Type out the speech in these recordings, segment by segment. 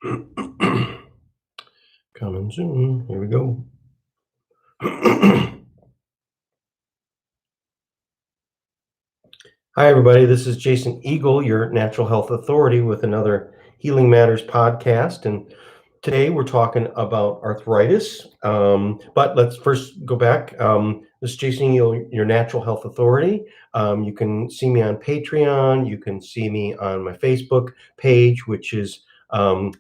Coming soon. Here we go. Hi, everybody. This is Jason Eagle, your natural health authority, with another Healing Matters podcast. And today we're talking about arthritis. But let's first go back. This is Jason Eagle, your natural health authority. You can see me on Patreon. You can see me on my Facebook page, which is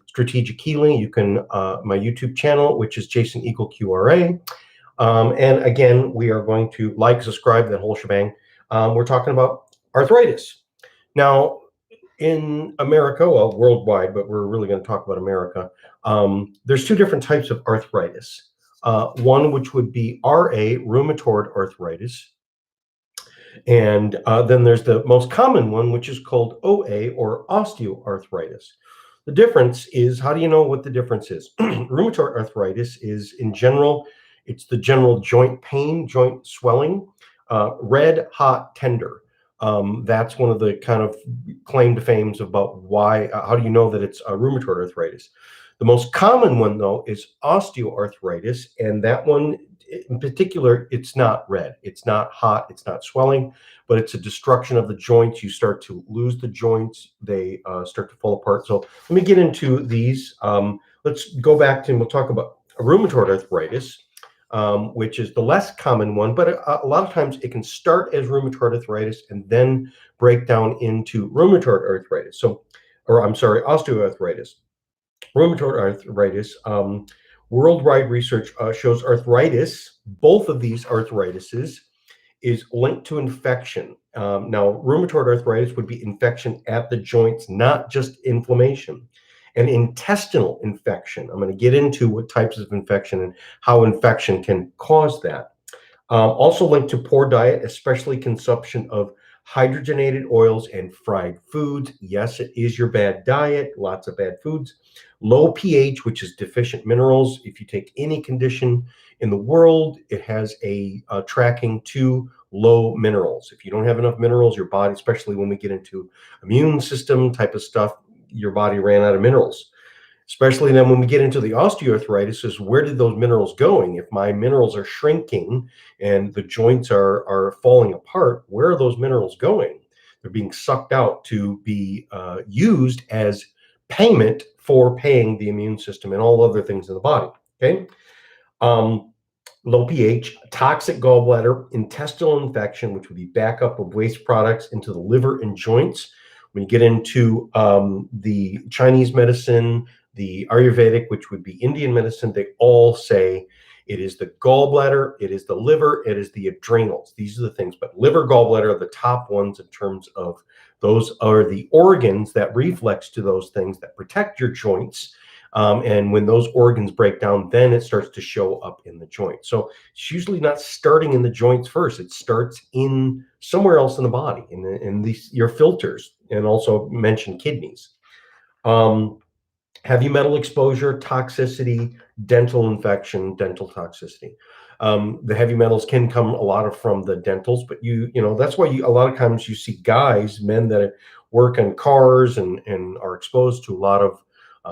Strategic Healing. You can my YouTube channel, which is Jason Eagle QRA. And again, we are going to like, subscribe, that whole shebang. We're talking about arthritis. Now, in America, well, worldwide, but we're really going to talk about America, there's two different types of arthritis. One which would be RA, rheumatoid arthritis. And then there's the most common one, which is called OA, or osteoarthritis. The difference is, how do you know what the difference is? Rheumatoid arthritis is, in general, it's the general joint pain, joint swelling, red, hot, tender. That's one of the kind of claim to fames about why, how do you know that it's rheumatoid arthritis? The most common one, though, is osteoarthritis, and that one in particular, it's not red, it's not hot, it's not swelling, but it's a destruction of the joints. You start to lose the joints, they start to fall apart. So let me get into these. Let's go back to, and we'll talk about rheumatoid arthritis, which is the less common one, but a lot of times it can start as rheumatoid arthritis and then break down into rheumatoid arthritis. So, or I'm sorry, osteoarthritis. Rheumatoid arthritis, worldwide research shows arthritis, both of these arthritises, is linked to infection. Now, rheumatoid arthritis would be infection at the joints, not just inflammation. And intestinal infection, I'm going to get into what types of infection and how infection can cause that. Also linked to poor diet, especially consumption of hydrogenated oils and fried foods. Yes, it is your bad diet, lots of bad foods. Low pH, which is deficient minerals. If you take any condition in the world, it has a tracking to low minerals. If you don't have enough minerals, your body, especially when we get into immune system type of stuff, your body ran out of minerals. Especially then when we get into the osteoarthritis, is where did those minerals going? If my minerals are shrinking and the joints are falling apart, where are those minerals going? They're being sucked out to be used as payment for paying the immune system and all other things in the body. Okay. Low pH, toxic gallbladder, intestinal infection, which would be backup of waste products into the liver and joints. When you get into the Chinese medicine, the Ayurvedic, which would be Indian medicine, they all say it is the gallbladder, it is the liver, it is the adrenals. These are the things, but liver, gallbladder are the top ones in terms of those are the organs that reflex to those things that protect your joints. And when those organs break down, then it starts to show up in the joint. So it's usually not starting in the joints first. It starts in somewhere else in the body, in these your filters, and also mention kidneys. Heavy metal exposure, toxicity, dental infection, dental toxicity. The heavy metals can come a lot of from the dentals, but you know that's why a lot of times you see guys, men that work on cars and are exposed to a lot of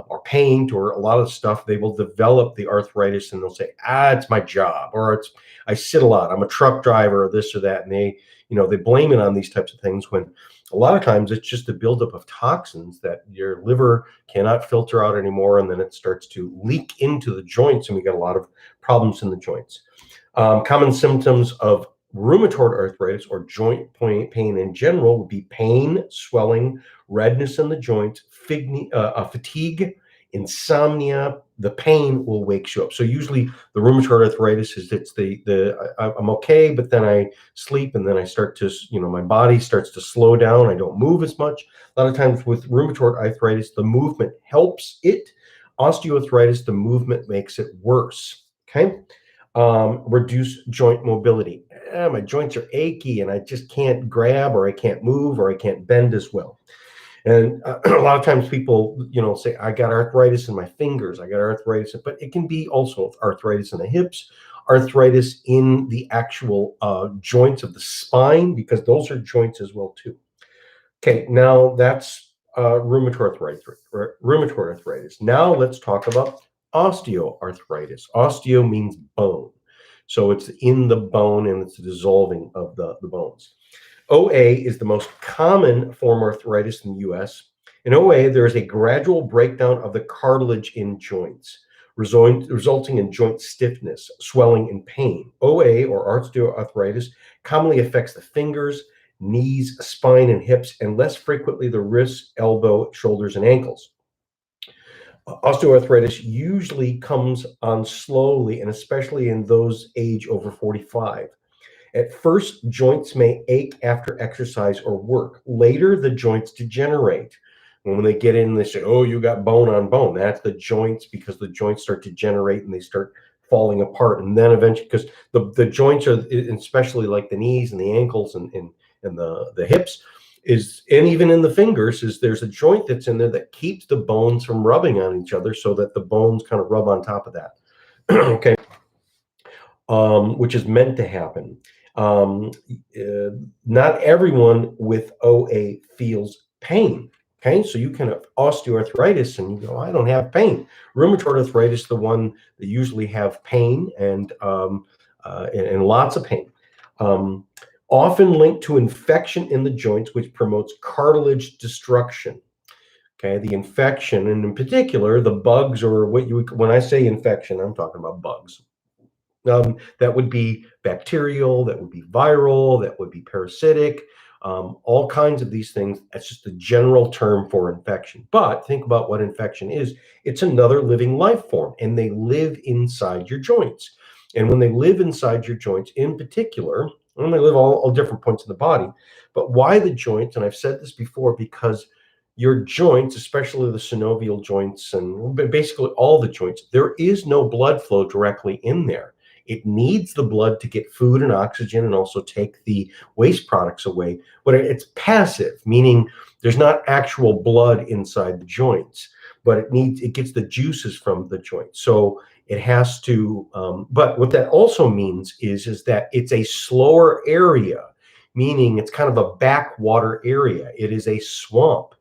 or paint or a lot of stuff. They will develop the arthritis and they'll say, it's my job, or it's I sit a lot, I'm a truck driver, or this or that, and they blame it on these types of things when a lot of times it's just a buildup of toxins that your liver cannot filter out anymore, and then it starts to leak into the joints, and we get a lot of problems in the joints. Common symptoms of rheumatoid arthritis or joint pain in general would be pain, swelling, redness in the joints, fatigue, insomnia. The pain will wake you up. So usually the rheumatoid arthritis is I'm okay, but then I sleep and then I start to, my body starts to slow down. I don't move as much. A lot of times with rheumatoid arthritis, the movement helps it. Osteoarthritis, the movement makes it worse. Okay. Reduce joint mobility. My joints are achy and I just can't grab, or I can't move, or I can't bend as well. And a lot of times people, say, I got arthritis in my fingers, I got arthritis, but it can be also arthritis in the hips, arthritis in the actual joints of the spine, because those are joints as well too. Okay, now that's rheumatoid arthritis. Now let's talk about osteoarthritis. Osteo means bone. So it's in the bone and it's the dissolving of the bones. OA is the most common form of arthritis in the US. In OA, there is a gradual breakdown of the cartilage in joints, resulting in joint stiffness, swelling, and pain. OA, or osteoarthritis, commonly affects the fingers, knees, spine, and hips, and less frequently the wrists, elbow, shoulders, and ankles. Osteoarthritis usually comes on slowly, and especially in those age over 45. At first, joints may ache after exercise or work. Later, the joints degenerate. When they get in, they say, oh, you got bone on bone. That's the joints, because the joints start to degenerate and they start falling apart. And then eventually, because the joints are, especially like the knees and the ankles and the hips, and even in the fingers, there's a joint that's in there that keeps the bones from rubbing on each other so that the bones kind of rub on top of that. Okay. Which is meant to happen. Not everyone with OA feels pain. Okay, so you can have osteoarthritis and you go, I don't have pain. Rheumatoid arthritis, the one that usually have pain and lots of pain. Often linked to infection in the joints, which promotes cartilage destruction. Okay, the infection, and in particular, the bugs, or when I say infection, I'm talking about bugs. That would be bacterial, that would be viral, that would be parasitic, all kinds of these things. That's just a general term for infection. But think about what infection is. It's another living life form, and they live inside your joints. And when they live inside your joints, in particular, and they live all different points in the body, but why the joints? And I've said this before, because your joints, especially the synovial joints and basically all the joints, there is no blood flow directly in there. It needs the blood to get food and oxygen and also take the waste products away. But it's passive, meaning there's not actual blood inside the joints, but it gets the juices from the joints. So it has to, but what that also means is that it's a slower area, meaning it's kind of a backwater area. It is a swamp.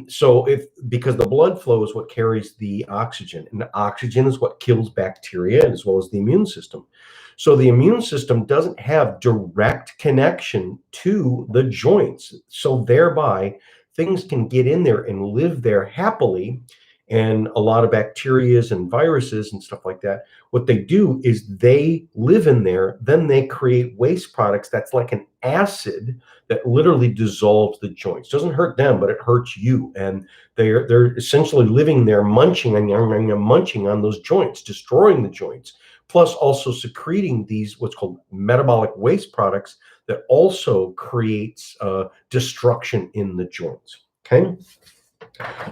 So because the blood flow is what carries the oxygen, and the oxygen is what kills bacteria as well as the immune system. So the immune system doesn't have direct connection to the joints. So thereby things can get in there and live there happily. And a lot of bacterias and viruses and stuff like that, what they do is they live in there, then they create waste products that's like an acid that literally dissolves the joints. Doesn't hurt them, but it hurts you. And they're essentially living there, munching on those joints, destroying the joints, plus also secreting these what's called metabolic waste products that also creates destruction in the joints. Okay.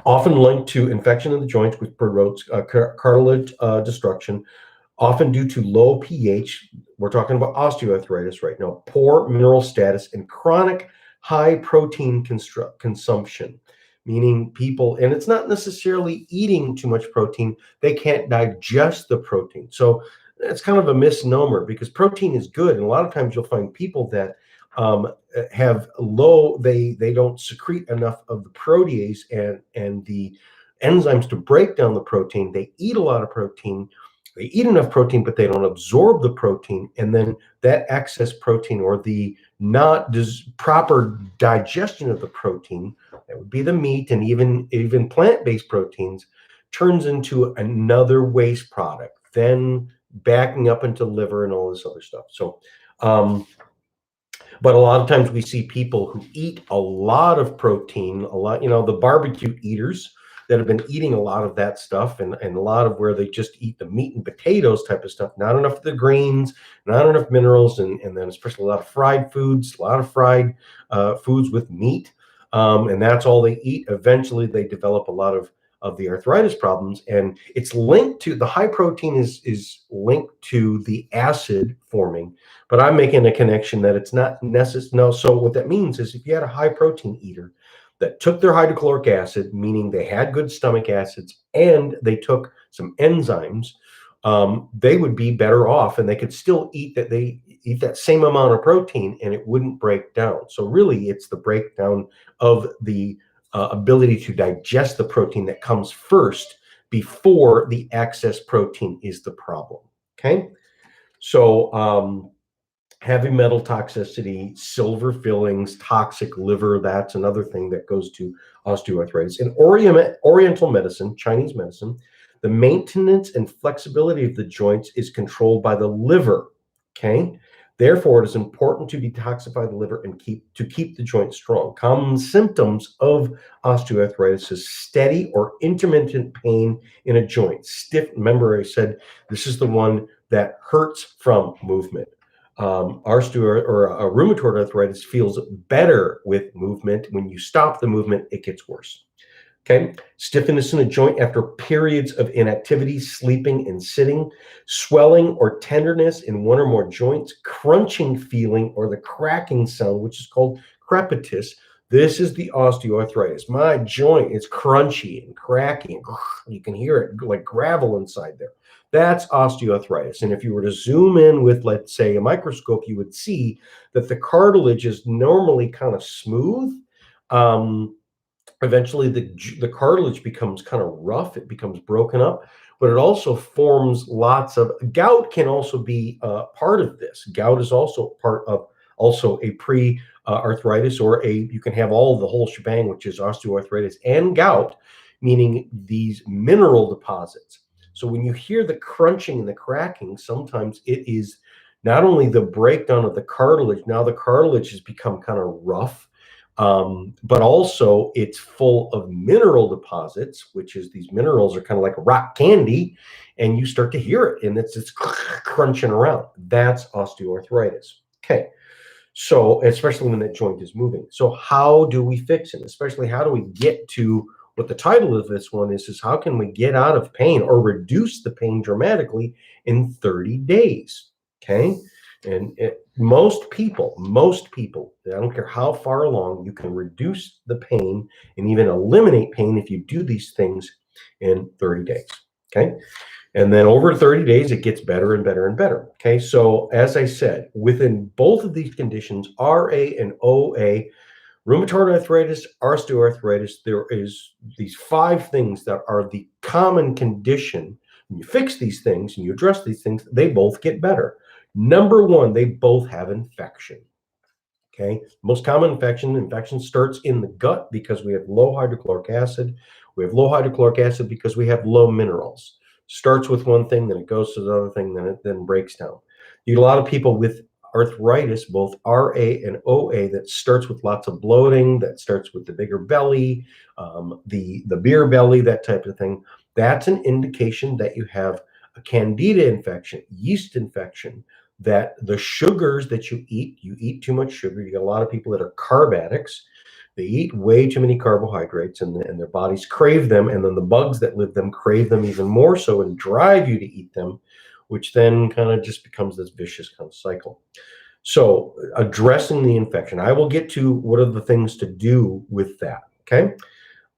Often linked to infection in the joints, which promotes cartilage destruction, often due to low pH. We're talking about osteoarthritis right now, poor mineral status, and chronic high protein consumption, meaning people, and it's not necessarily eating too much protein, they can't digest the protein. So it's kind of a misnomer, because protein is good. And a lot of times you'll find people that have low, they don't secrete enough of the protease and the enzymes to break down the protein. They eat a lot of protein. They eat enough protein, but they don't absorb the protein. And then that excess protein, or the not proper digestion of the protein, that would be the meat and even plant-based proteins, turns into another waste product, then backing up into liver and all this other stuff. So, but a lot of times we see people who eat a lot of protein, the barbecue eaters that have been eating a lot of that stuff, and a lot of where they just eat the meat and potatoes type of stuff, not enough of the greens, not enough minerals, and then especially a lot of fried foods, a lot of fried foods with meat, and that's all they eat. Eventually they develop a lot of the arthritis problems, and it's linked to the high protein is linked to the acid forming. But I'm making a connection that it's not necessary. No, so what that means is if you had a high protein eater that took their hydrochloric acid, meaning they had good stomach acids, and they took some enzymes, they would be better off, and they could still eat that same amount of protein and it wouldn't break down. So really it's the breakdown of the ability to digest the protein that comes first before the excess protein is the problem. Okay, so heavy metal toxicity, silver fillings, toxic liver, that's another thing that goes to osteoarthritis. In Oriental medicine, Chinese medicine, the maintenance and flexibility of the joints is controlled by the liver. Okay, therefore, it is important to detoxify the liver and keep the joint strong. Common symptoms of osteoarthritis is steady or intermittent pain in a joint. Stiff. Remember, I said this is the one that hurts from movement. Rheumatoid arthritis feels better with movement. When you stop the movement, it gets worse. Okay, stiffness in a joint after periods of inactivity, sleeping and sitting, swelling or tenderness in one or more joints, crunching feeling or the cracking sound, which is called crepitus. This is the osteoarthritis. My joint is crunchy and cracking. You can hear it like gravel inside there. That's osteoarthritis. And if you were to zoom in with, let's say, a microscope, you would see that the cartilage is normally kind of smooth. Eventually the cartilage becomes kind of rough, it becomes broken up, but it also forms lots of gout. Can also be part of this. Gout is also part of a pre-arthritis, or you can have all of the whole shebang, which is osteoarthritis and gout, meaning these mineral deposits. So when you hear the crunching and the cracking, sometimes it is not only the breakdown of the cartilage, now the cartilage has become kind of rough, but also it's full of mineral deposits, which is these minerals are kind of like rock candy, and you start to hear it, and it's crunching around. That's osteoarthritis. Okay, so especially when that joint is moving. So how do we fix it? Especially how do we get to what the title of this one is how can we get out of pain or reduce the pain dramatically in 30 days? Okay. And most people, I don't care how far along, you can reduce the pain and even eliminate pain if you do these things in 30 days. Okay. And then over 30 days, it gets better and better and better. Okay. So as I said, within both of these conditions, RA and OA, rheumatoid arthritis, osteoarthritis, there is these 5 things that are the common condition. When you fix these things and you address these things, they both get better. Number 1, they both have infection. Okay, most common infection starts in the gut because we have low hydrochloric acid. We have low hydrochloric acid because we have low minerals. Starts with one thing, then it goes to the other thing, then it breaks down. You get a lot of people with arthritis, both RA and OA, that starts with lots of bloating, that starts with the bigger belly, the beer belly, that type of thing. That's an indication that you have a candida infection, yeast infection, that the sugars that you eat too much sugar. You get a lot of people that are carb addicts. They eat way too many carbohydrates, and their bodies crave them, and then the bugs that live them crave them even more so and drive you to eat them, which then kind of just becomes this vicious kind of cycle. So addressing the infection, I will get to what are the things to do with that. Okay.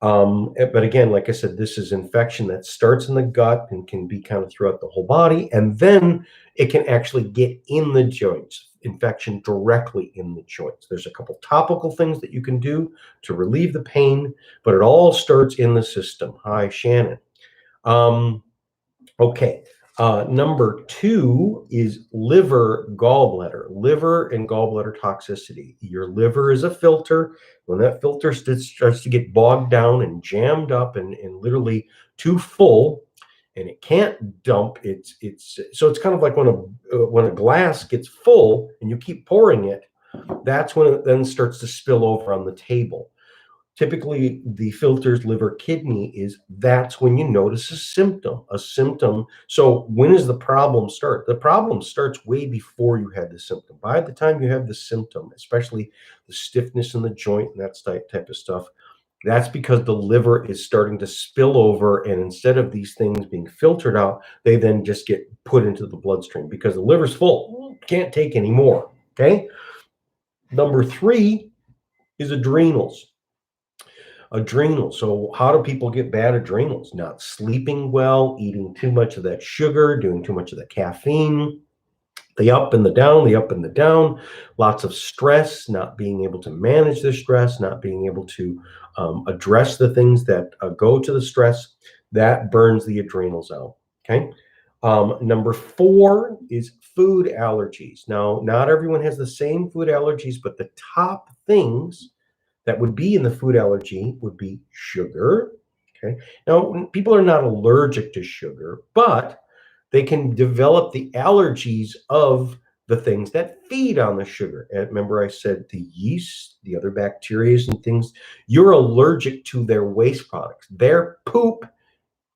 But again, like I said, this is infection that starts in the gut and can be kind of throughout the whole body, and then it can actually get in the joints, infection directly in the joints. There's a couple topical things that you can do to relieve the pain, but it all starts in the system. Hi, Shannon. Okay. Number 2 is liver and gallbladder toxicity. Your liver is a filter. When that filter starts to get bogged down and jammed up and literally too full, and it can't dump, so it's kind of like when a glass gets full and you keep pouring it, that's when it then starts to spill over on the table. Typically, the filter's liver kidney that's when you notice a symptom. So when does the problem start? The problem starts way before you had the symptom. By the time you have the symptom, especially the stiffness in the joint and that type of stuff, that's because the liver is starting to spill over, and instead of these things being filtered out, they then just get put into the bloodstream because the liver's full, can't take any more. Okay. Number 3 is adrenals. So how do people get bad adrenals? Not sleeping well, eating too much of that sugar, doing too much of the caffeine. The up and the down, the up and the down, lots of stress, not being able to manage the stress, not being able to address the things that go to the stress, that burns the adrenals out, okay? Number 4 is food allergies. Now, not everyone has the same food allergies, but the top things that would be in the food allergy would be sugar, okay? Now, people are not allergic to sugar, but they can develop the allergies of the things that feed on the sugar. And remember I said the yeast, the other bacteria and things, you're allergic to their waste products. Their poop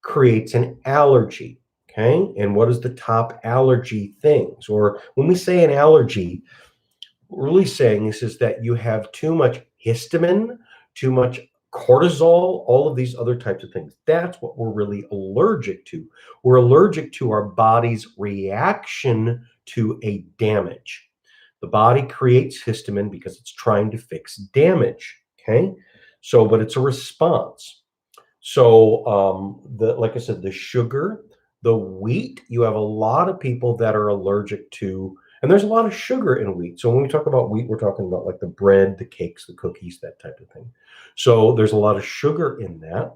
creates an allergy, okay? And what is the top allergy things? Or when we say an allergy, we're really saying this is that you have too much histamine, too much cortisol, all of these other types of things. That's what we're really allergic to. We're allergic to our body's reaction to a damage. The body creates histamine because it's trying to fix damage, okay? So, but it's a response. So, like I said, the sugar, the wheat, you have a lot of people that are allergic to, and there's a lot of sugar in wheat. So when we talk about wheat, we're talking about like the bread, the cakes, the cookies, that type of thing. So there's a lot of sugar in that.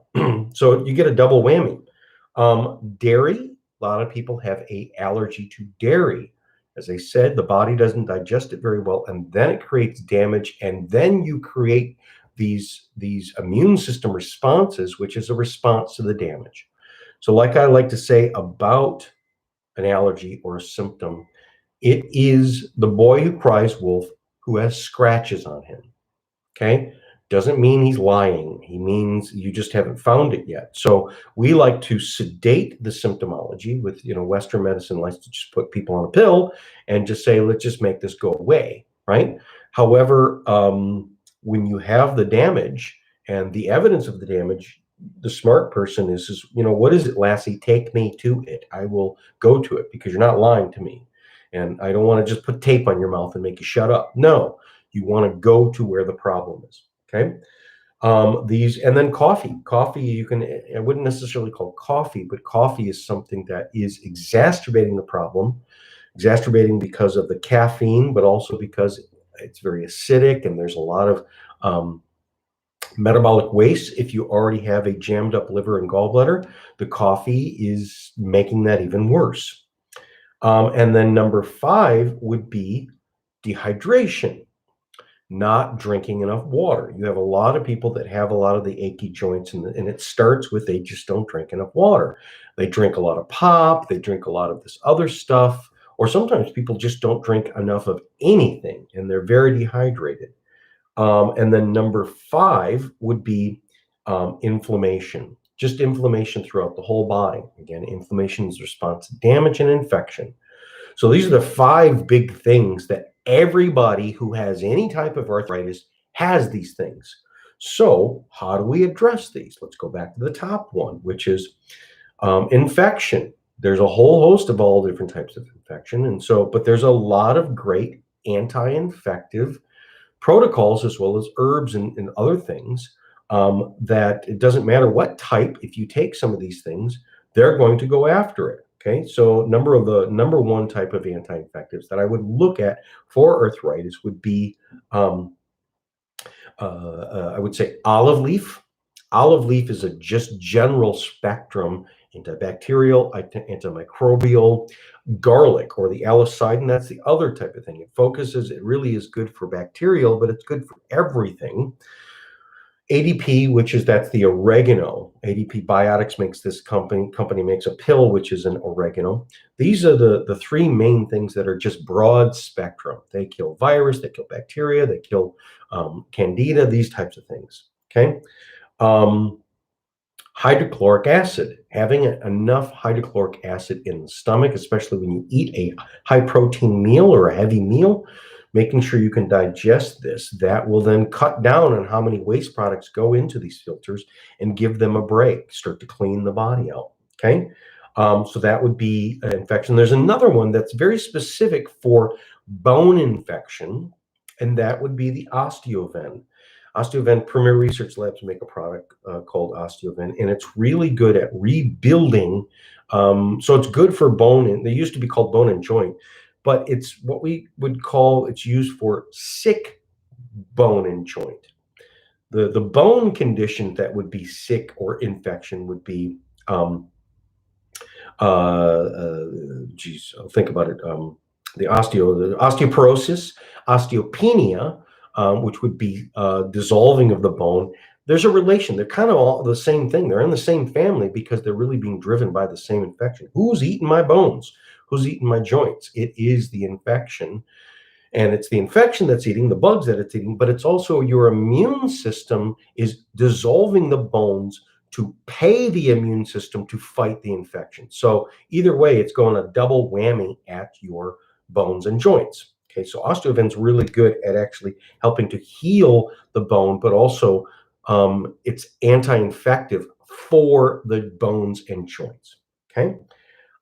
So you get a double whammy. Dairy, a lot of people have a allergy to dairy. As I said, the body doesn't digest it very well, and then it creates damage, and then you create these immune system responses, which is a response to the damage. So like I like to say about an allergy or a symptom, it is the boy who cries wolf who has scratches on him, okay? Doesn't mean he's lying. He means you just haven't found it yet. So we like to sedate the symptomology with, Western medicine likes to just put people on a pill and just say, let's just make this go away, right? However, when you have the damage and the evidence of the damage, the smart person is, what is it, Lassie? Take me to it. I will go to it because you're not lying to me. And I don't want to just put tape on your mouth and make you shut up. No, you want to go to where the problem is. Okay. And then coffee. Coffee, I wouldn't necessarily call coffee, but coffee is something that is exacerbating the problem, exacerbating because of the caffeine, but also because it's very acidic and there's a lot of metabolic waste. If you already have a jammed up liver and gallbladder, the coffee is making that even worse. And then number 5 would be dehydration, not drinking enough water. You have a lot of people that have a lot of the achy joints, and it starts with they just don't drink enough water. They drink a lot of pop, they drink a lot of this other stuff, or sometimes people just don't drink enough of anything, and they're very dehydrated. And then number 5 would be inflammation, just inflammation throughout the whole body. Again, inflammation is a response to damage and infection. So these are the 5 big things that everybody who has any type of arthritis has these things. So how do we address these? Let's go back to the top one, which is infection. There's a whole host of all different types of infection. And so, but there's a lot of great anti-infective protocols as well as herbs and other things that it doesn't matter what type. If you take some of these things, they're going to go after it. Okay, so number 1 type of anti-infectives that I would look at for arthritis would be, I would say olive leaf. Olive leaf is a just general spectrum antibacterial, antimicrobial. Garlic or the alicidin, that's the other type of thing. It really is good for bacterial, but it's good for everything. ADP, that's the oregano. ADP Biotics makes this company makes a pill, which is an oregano. These are the 3 main things that are just broad spectrum. They kill virus, they kill bacteria, they kill candida, these types of things. Okay. Hydrochloric acid, having enough hydrochloric acid in the stomach, especially when you eat a high protein meal or a heavy meal, making sure you can digest this, that will then cut down on how many waste products go into these filters and give them a break, start to clean the body out. Okay. So that would be an infection. There's another one that's very specific for bone infection, and that would be the Osteoven. Osteoven, Premier Research Labs make a product called Osteoven, and it's really good at rebuilding. So it's good for bone, and they used to be called bone and joint, but it's what we would call, it's used for sick bone and joint. The bone condition that would be sick or infection would be, geez, I'll think about it. The osteoporosis, osteopenia, which would be dissolving of the bone. There's a relation. They're kind of all the same thing. They're in the same family because they're really being driven by the same infection. Who's eating my bones? Who's eating my joints? It is the infection. And it's the infection that's eating, the bugs that it's eating, but it's also your immune system is dissolving the bones to pay the immune system to fight the infection. So either way, it's going a double whammy at your bones and joints. Okay, so Osteoven's really good at actually helping to heal the bone, but also it's anti-infective for the bones and joints. Okay,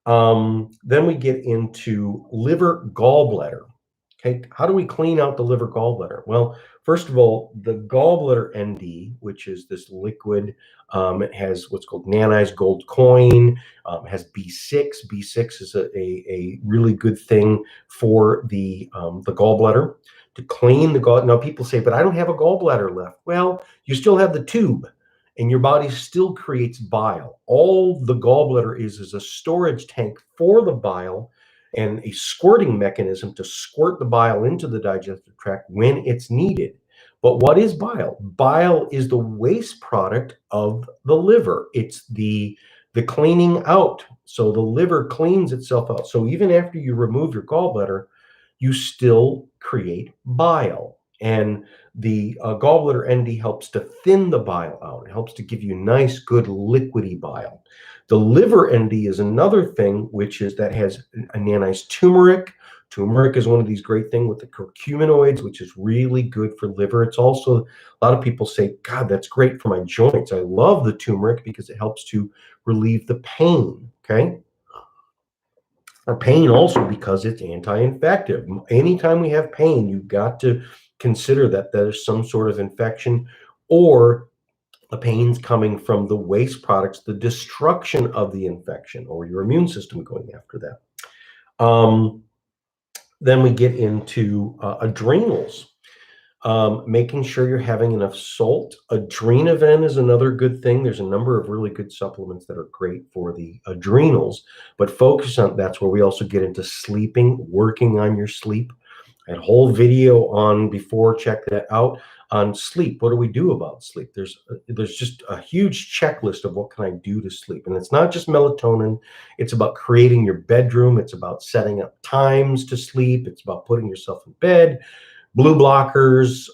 then we get into liver gallbladder. Okay, how do we clean out the liver gallbladder? Well, first of all, the gallbladder ND, which is this liquid, it has what's called nanized gold coin, has B6. B6 is a really good thing for the gallbladder to clean the gall. Now, people say, but I don't have a gallbladder left. Well, you still have the tube, and your body still creates bile. All the gallbladder is a storage tank for the bile and a squirting mechanism to squirt the bile into the digestive tract when it's needed. But what is bile? Bile is the waste product of the liver. It's the cleaning out. So the liver cleans itself out. So even after you remove your gallbladder, you still create bile. And the gallbladder ND helps to thin the bile out. It helps to give you nice, good, liquidy bile. The liver ND is another thing, which is that has a nanized turmeric. Turmeric is one of these great things with the curcuminoids, which is really good for liver. It's also, a lot of people say, God, that's great for my joints. I love the turmeric because it helps to relieve the pain, okay? Or pain also because it's anti-infective. Anytime we have pain, you've got to consider that there's some sort of infection or the pain's coming from the waste products, the destruction of the infection, or your immune system going after that. Then we get into adrenals, making sure you're having enough salt. Adrenoven is another good thing. There's a number of really good supplements that are great for the adrenals, but focus on, that's where we also get into sleeping, working on your sleep. I had a whole video on before, check that out, on sleep. What do we do about sleep? There's just a huge checklist of what can I do to sleep. And it's not just melatonin. It's about creating your bedroom. It's about setting up times to sleep. It's about putting yourself in bed, blue blockers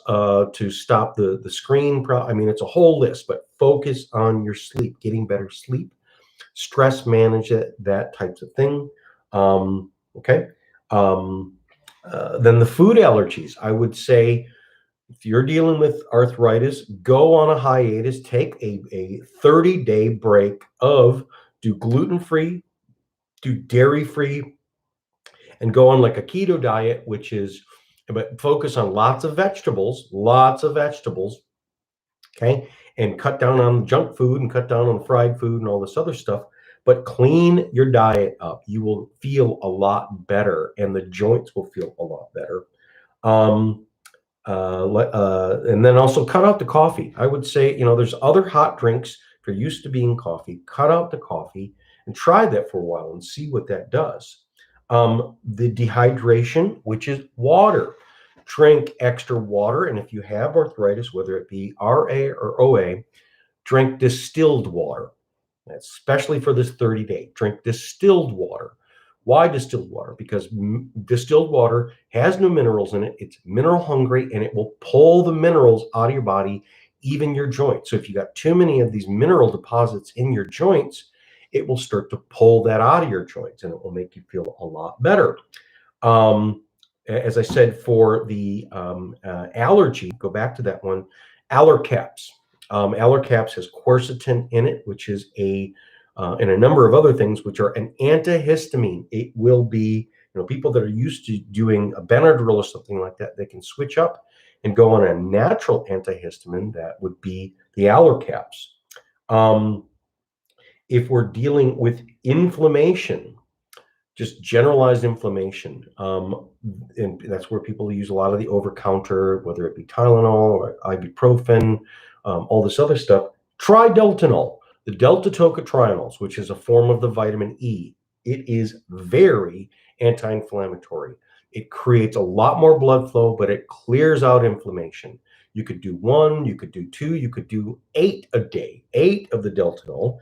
to stop the screen. I mean, it's a whole list, but focus on your sleep, getting better sleep, stress manage it, that types of thing. Okay. Then the food allergies, I would say, if you're dealing with arthritis, go on a hiatus, take a 30-day break of do gluten-free, do dairy-free, and go on like a keto diet, which is, but focus on lots of vegetables, okay? And cut down on junk food and cut down on fried food and all this other stuff, but clean your diet up. You will feel a lot better and the joints will feel a lot better. And then also cut out the coffee. I would say, there's other hot drinks. If you're used to being coffee, cut out the coffee and try that for a while and see what that does. The dehydration, which is water. Drink extra water. And if you have arthritis, whether it be RA or OA, drink distilled water, especially for this 30-day. Drink distilled water. Why distilled water? Because distilled water has no minerals in it. It's mineral hungry, and it will pull the minerals out of your body, even your joints. So if you got too many of these mineral deposits in your joints, it will start to pull that out of your joints, and it will make you feel a lot better. As I said, for the allergy, go back to that one, Allercaps. Allercaps has quercetin in it, which is and a number of other things, which are an antihistamine. It will be, people that are used to doing a Benadryl or something like that, they can switch up and go on a natural antihistamine. That would be the Allercaps. If we're dealing with inflammation, just generalized inflammation. And that's where people use a lot of the over-counter, whether it be Tylenol or ibuprofen, all this other stuff. Try Deltanol, the delta-tocotrienols, which is a form of the vitamin E. It is very anti-inflammatory. It creates a lot more blood flow, but it clears out inflammation. You could do 1, you could do 2, you could do 8 a day, 8 of the Deltanol,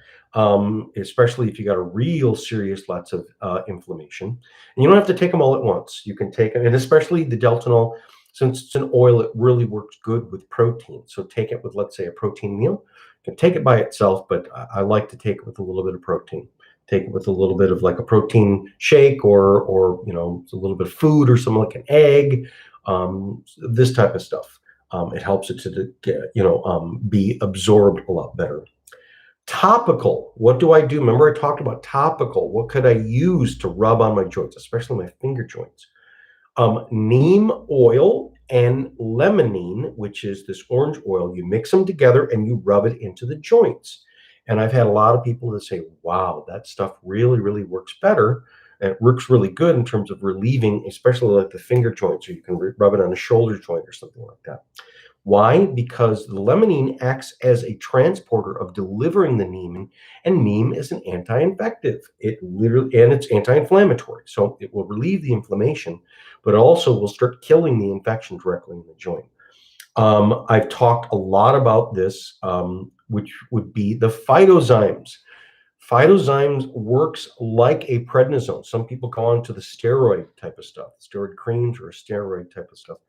especially if you got a real serious lots of inflammation. And you don't have to take them all at once. You can take it, and especially the Deltanol, since it's an oil, it really works good with protein. So take it with, let's say, a protein meal. You can take it by itself, but I like to take it with a little bit of protein. Take it with a little bit of like a protein shake, or a little bit of food or something like an egg, this type of stuff. It helps it to be absorbed a lot better. Topical. What do I do? Remember I talked about topical. What could I use to rub on my joints, especially my finger joints? Neem oil and limonene, which is this orange oil. You mix them together and you rub it into the joints. And I've had a lot of people that say, wow, that stuff really, really works better. And it works really good in terms of relieving, especially like the finger joints, or you can rub it on a shoulder joint or something like that. Why? Because the limonene acts as a transporter of delivering the neem, and neem is an anti-infective. And it's anti-inflammatory. So it will relieve the inflammation, but also will start killing the infection directly in the joint. I've talked a lot about this, which would be the Phytozymes. Phytozymes works like a prednisone. Some people go on to the steroid type of stuff, steroid creams or steroid type of stuff.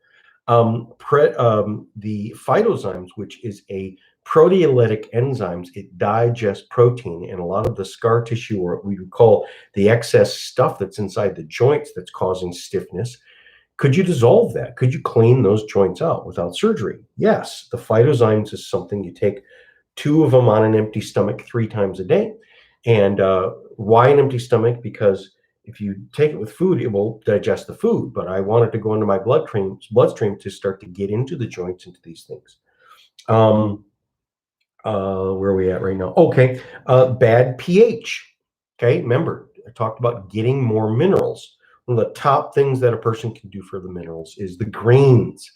The Phytozymes, which is a proteolytic enzymes, it digests protein, and a lot of the scar tissue, or what we would call the excess stuff that's inside the joints that's causing stiffness. Could you dissolve that? Could you clean those joints out without surgery? Yes. The Phytozymes is something you take 2 of them on an empty stomach 3 times a day. And why an empty stomach? Because if you take it with food, it will digest the food. But I want it to go into my bloodstream to start to get into the joints, into these things. Where are we at right now? Okay, bad pH. Okay, remember, I talked about getting more minerals. One of the top things that a person can do for the minerals is the greens.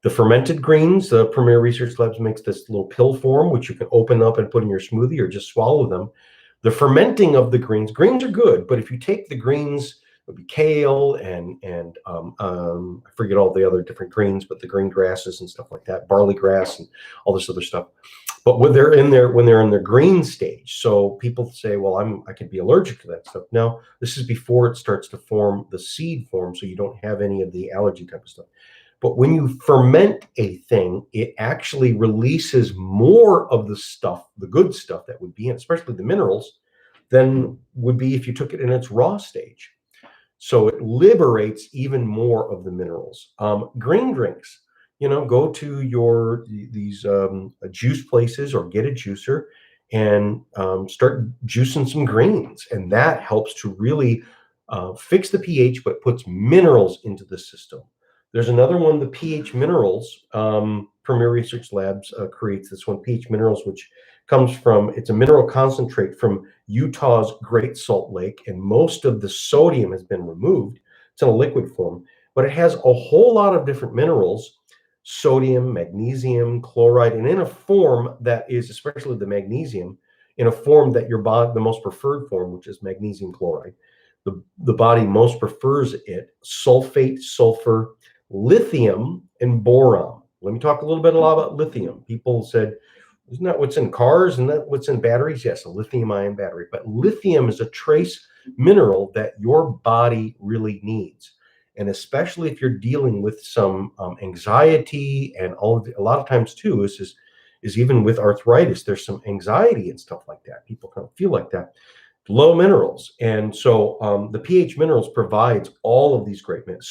The fermented greens, the Premier Research Labs makes this little pill form, which you can open up and put in your smoothie or just swallow them. The fermenting of the greens are good, but if you take the greens, it would be kale and I forget all the other different greens, but the green grasses and stuff like that, barley grass and all this other stuff. But when they're in their green stage, so people say, well, I could be allergic to that stuff. No, this is before it starts to form the seed form, so you don't have any of the allergy type of stuff. But when you ferment a thing, it actually releases more of the stuff, the good stuff that would be in, especially the minerals, than would be if you took it in its raw stage. So it liberates even more of the minerals. Green drinks, go to these juice places or get a juicer and start juicing some greens. And that helps to really fix the pH, but puts minerals into the system. There's another one, the pH minerals. Premier Research Labs creates this one, pH minerals, which comes from, it's a mineral concentrate from Utah's Great Salt Lake, and most of the sodium has been removed. It's in a liquid form, but it has a whole lot of different minerals, sodium, magnesium, chloride, and in a form that is, especially the magnesium, in a form that your body, the most preferred form, which is magnesium chloride. The body most prefers it, sulfate, sulfur, lithium, and boron. Let me talk a little bit about lithium. People said, isn't that what's in cars? Isn't that what's in batteries? Yes, a lithium-ion battery. But lithium is a trace mineral that your body really needs. And especially if you're dealing with some anxiety and a lot of times too, is even with arthritis, there's some anxiety and stuff like that. People kind of feel like that. Low minerals. And so the pH minerals provides all of these great minerals.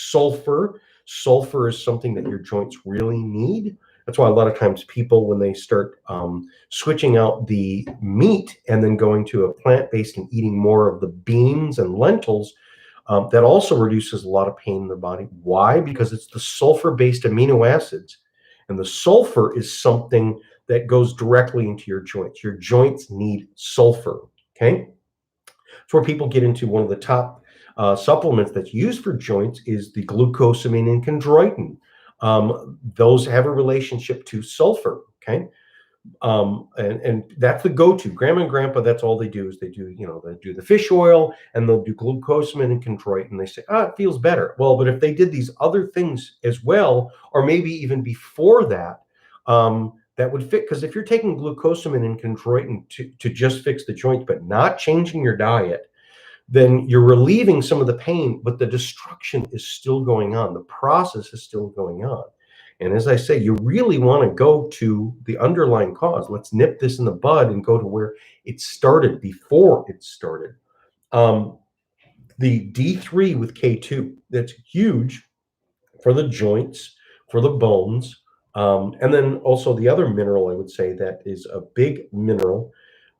Sulfur is something that your joints really need. That's why a lot of times people, when they start switching out the meat and then going to a plant-based and eating more of the beans and lentils, that also reduces a lot of pain in the body. Why? Because it's the sulfur-based amino acids. And the sulfur is something that goes directly into your joints. Your joints need sulfur, okay? It's where people get into one of the top supplements that's used for joints is the glucosamine and chondroitin. Those have a relationship to sulfur, okay? And that's the go-to. Grandma and grandpa, that's all they do is they do the fish oil and they'll do glucosamine and chondroitin. They say, it feels better. Well, but if they did these other things as well, or maybe even before that, that would fit. Because if you're taking glucosamine and chondroitin to just fix the joint, but not changing your diet, then you're relieving some of the pain, but the destruction is still going on. The process is still going on. And as I say, you really want to go to the underlying cause. Let's nip this in the bud and go to where it started before it started. The D3 with K2, that's huge for the joints, for the bones. And then also the other mineral I would say that is a big mineral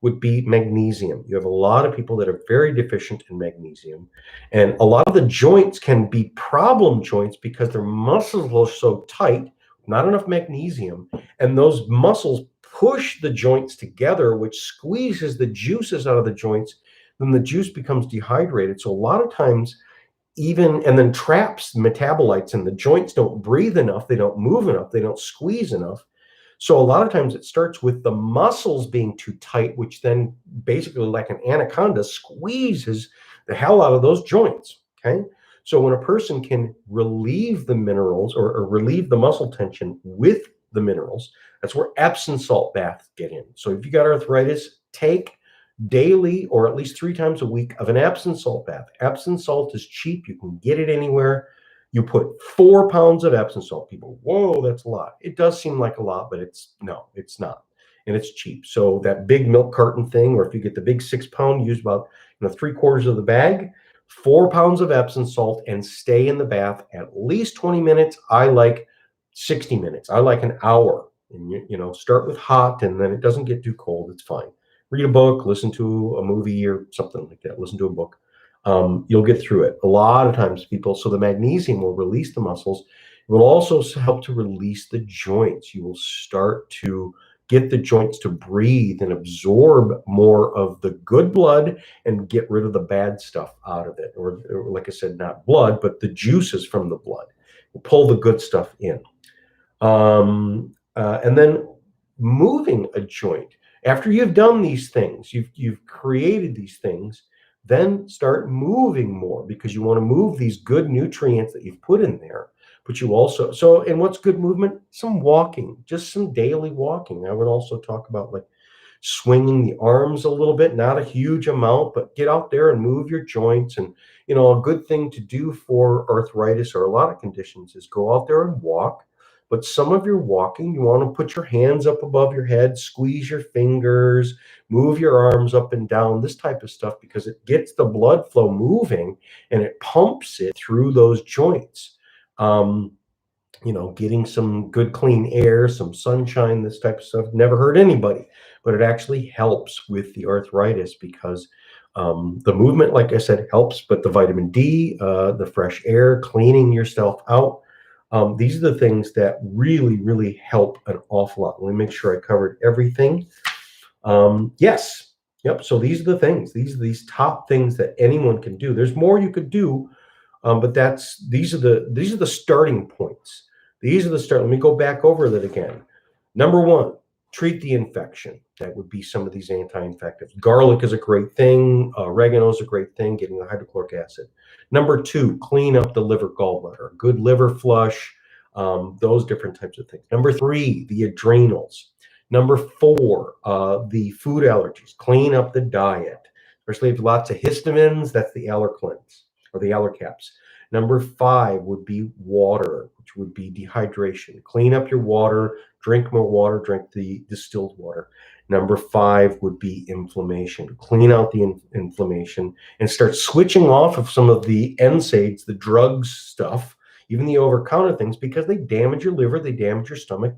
would be magnesium. You have a lot of people that are very deficient in magnesium. And a lot of the joints can be problem joints because their muscles are so tight, not enough magnesium, and those muscles push the joints together, which squeezes the juices out of the joints. Then the juice becomes dehydrated. So a lot of times, and then traps metabolites, and the joints don't breathe enough, they don't move enough, they don't squeeze enough. So a lot of times it starts with the muscles being too tight, which then basically like an anaconda squeezes the hell out of those joints, okay? So when a person can relieve the minerals or relieve the muscle tension with the minerals, that's where Epsom salt baths get in. So if you got arthritis, take daily or at least 3 times a week of an Epsom salt bath. Epsom salt is cheap. You can get it anywhere. You put 4 pounds of Epsom salt. People, whoa, that's a lot. It does seem like a lot, but it's not. And it's cheap. So that big milk carton thing, or if you get the big 6-pound, use about 3/4 of the bag, 4 pounds of Epsom salt, and stay in the bath at least 20 minutes. I like 60 minutes. I like an hour. And start with hot, and then it doesn't get too cold. It's fine. Read a book, listen to a movie or something like that. Listen to a book. You'll get through it. A lot of times so the magnesium will release the muscles. It will also help to release the joints. You will start to get the joints to breathe and absorb more of the good blood and get rid of the bad stuff out of it. Or like I said, not blood, but the juices from the blood. We'll pull the good stuff in. And then moving a joint. After you've done these things, you've created these things, then start moving more, because you want to move these good nutrients that you've put in there. But you also, and what's good movement? Some walking, just some daily walking. I would also talk about like swinging the arms a little bit, not a huge amount, but get out there and move your joints. And, a good thing to do for arthritis or a lot of conditions is go out there and walk. But some of your walking, you want to put your hands up above your head, squeeze your fingers, move your arms up and down, this type of stuff, because it gets the blood flow moving and it pumps it through those joints. Getting some good clean air, some sunshine, this type of stuff never hurt anybody, but it actually helps with the arthritis because the movement, like I said, helps, but the vitamin D, the fresh air, cleaning yourself out, these are the things that really, really help an awful lot. Let me make sure I covered everything. Yes. Yep. So these are the things. These are these top things that anyone can do. There's more you could do, but these are the starting points. Let me go back over that again. Number 1, treat the infection. That would be some of these anti-infectives. Garlic is a great thing. Oregano is a great thing, getting the hydrochloric acid. Number 2, clean up the liver, gallbladder, good liver flush, those different types of things. Number 3, the adrenals. Number 4, the food allergies. Clean up the diet, especially if you have lots of histamines. That's the allercleanse or the allercaps. Number 5 would be water, which would be dehydration. Clean up your water, drink more water, drink the distilled water. Number 5 would be inflammation. Clean out the inflammation and start switching off of some of the NSAIDs, the drugs stuff, even the over-counter things, because they damage your liver, they damage your stomach,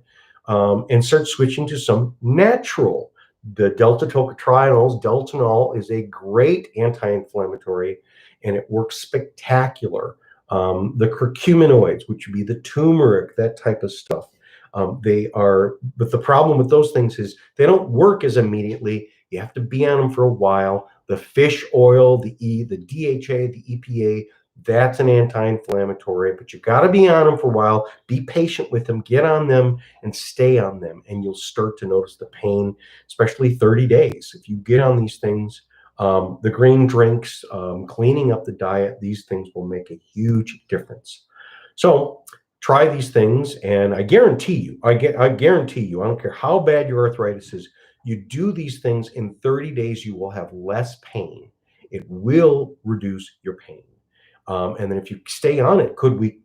and start switching to some natural. The delta-tocotrienols, Deltanol, is a great anti-inflammatory, and it works spectacular. The curcuminoids, which would be the turmeric, that type of stuff. But the problem with those things is they don't work as immediately. You have to be on them for a while. The fish oil, the DHA, the EPA, that's an anti-inflammatory, but you got to be on them for a while. Be patient with them, get on them and stay on them, and you'll start to notice the pain, especially 30 days. If you get on these things, the green drinks, cleaning up the diet, these things will make a huge difference. So try these things, and I guarantee you, I guarantee you, I don't care how bad your arthritis is, you do these things in 30 days, you will have less pain. It will reduce your pain. And then if you stay on it, could we,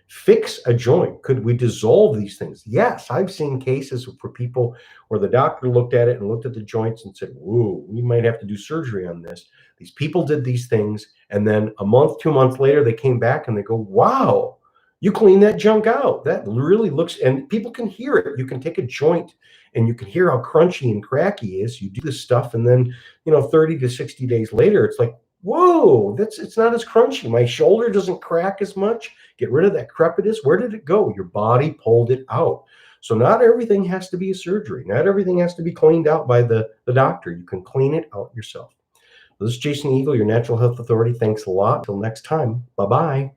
fix a joint? Could we dissolve these things? Yes, I've seen cases for people where the doctor looked at it and looked at the joints and said, "Whoa, we might have to do surgery on this." These people did these things, and then a month, 2 months later, they came back and they go, "Wow, you cleaned that junk out. That really looks," and people can hear it. You can take a joint and you can hear how crunchy and cracky it is. You do this stuff, and then 30 to 60 days later, it's like, whoa, it's not as crunchy. My shoulder doesn't crack as much. Get rid of that crepitus. Where did it go? Your body pulled it out. So not everything has to be a surgery. Not everything has to be cleaned out by the doctor. You can clean it out yourself. This is Jason Eagle, your natural health authority. Thanks a lot. Until next time. Bye-bye.